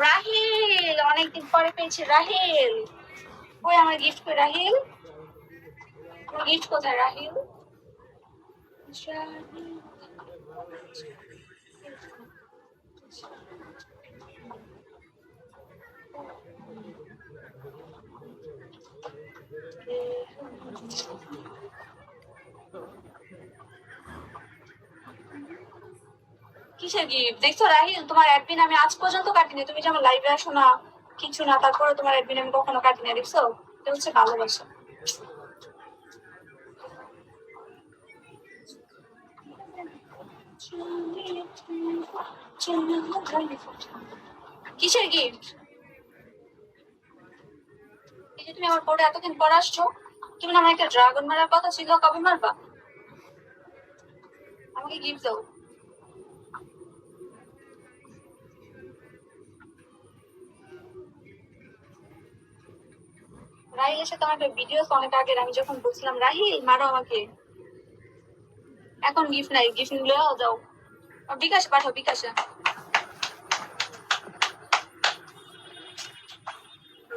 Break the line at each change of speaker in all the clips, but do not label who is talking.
রাহিল, অনেকদিন পরে পেয়েছি রাহিল। ওই আমার গিফট কই রাহিল? আমার গিফট কোথায় রাহিল? কিসের গিফট দেখছো রাহিল? তোমার অ্যাডমিন আমি আজ পর্যন্ত কাটিনি। তুমি যেমন লাইভে আসো না, কিছু না, তারপরে তোমার অ্যাডমিন আমি কখনো কাটিনি। দেখছো, এটা হচ্ছে ভালোবাসা। কিসের গিফট? এই যে তুমি আমার বোর্ডে এতদিন পর আসছো, তুমি না আমার একটা ড্রাগন মারার কথা ছিল, কবে মারবা? আমাকে গিফট দাও। রাহিলের সাথে আমার একটা ভিডিও অনেক আগের, আমি যখন বলছিলাম রাহিল মারো আমাকে। এখন গিফট নাই, গিফট নিলে যাও বিকাশে পাঠাও, বিকাশে।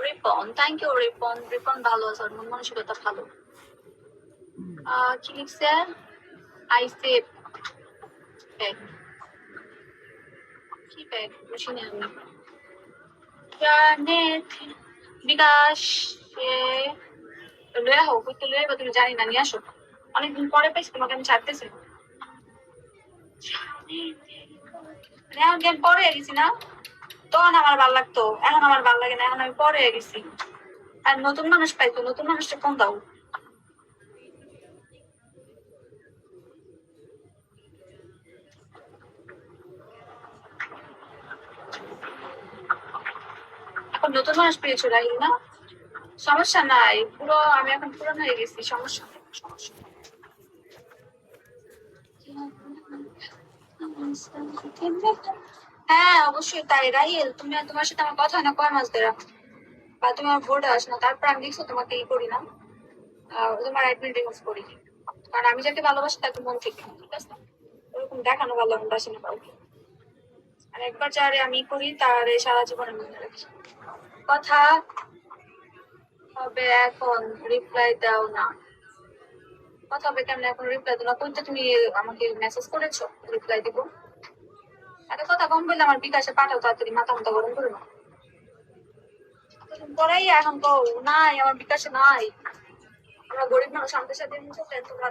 Ripon, thank you Ripon. রিপন ভালো আছে, মন মানসিকতা ভালো। কি লিখছে? I save bag. কি ব্যাগ বুঝি না আমি। জানে বিকাশ লয়ে হও, করতে লয়ে তুমি জানি না, নিয়ে আসো। অনেকদিন পরে পাইছি তোমাকে, আমি ছাড়তেছি। এখন কি আমি পরে গেছি না? তখন আমার ভালো লাগতো, এখন আমার ভালো লাগে না, এখন আমি পরে গেছি। আর নতুন মানুষ পাইতো, নতুন মানুষটা ফোন দাও। এখন নতুন মানুষ পেয়েছো রাহিল না? সমস্যা নাই, পুরো আমি এখন পুরনো হয়ে গেছি, সমস্যা নেই, সমস্যা নেই। হ্যাঁ অবশ্যই তাই রাহিল। তুমি তোমার সাথে আমার কথা হয় না কয় মাস ধরে, বা তুমি আমার বোর্ডে আসো না, তারপর আমি দেখছো তোমাকে ই করি না, তোমার অ্যাডমিন রিমুভ করি। কারণ আমি যাকে ভালোবাসি তাকে মন থেকে, ঠিক আছে? ওরকম দেখানো ভালো আমি বাসি না কাউকে। আর একবার যারে আমি করি তারে সারা জীবনে মনে রাখি। কথা হবে এখন, রিপ্লাই দাও না। কথা হবে কেমন এখন, রিপ্লাই দাও না? কোনটা তুমি আমাকে মেসেজ করেছো, রিপ্লাই দিব? একটা কথা কম বললে আমার বিকাশে পাঠাও তাড়াতাড়ি, মাথা মাথা গরম করো না। পড়াই এখন তো নাই, আমার বিকাশে নাই। আমরা গরিব মানুষ, আমাদের সাথে তোমরা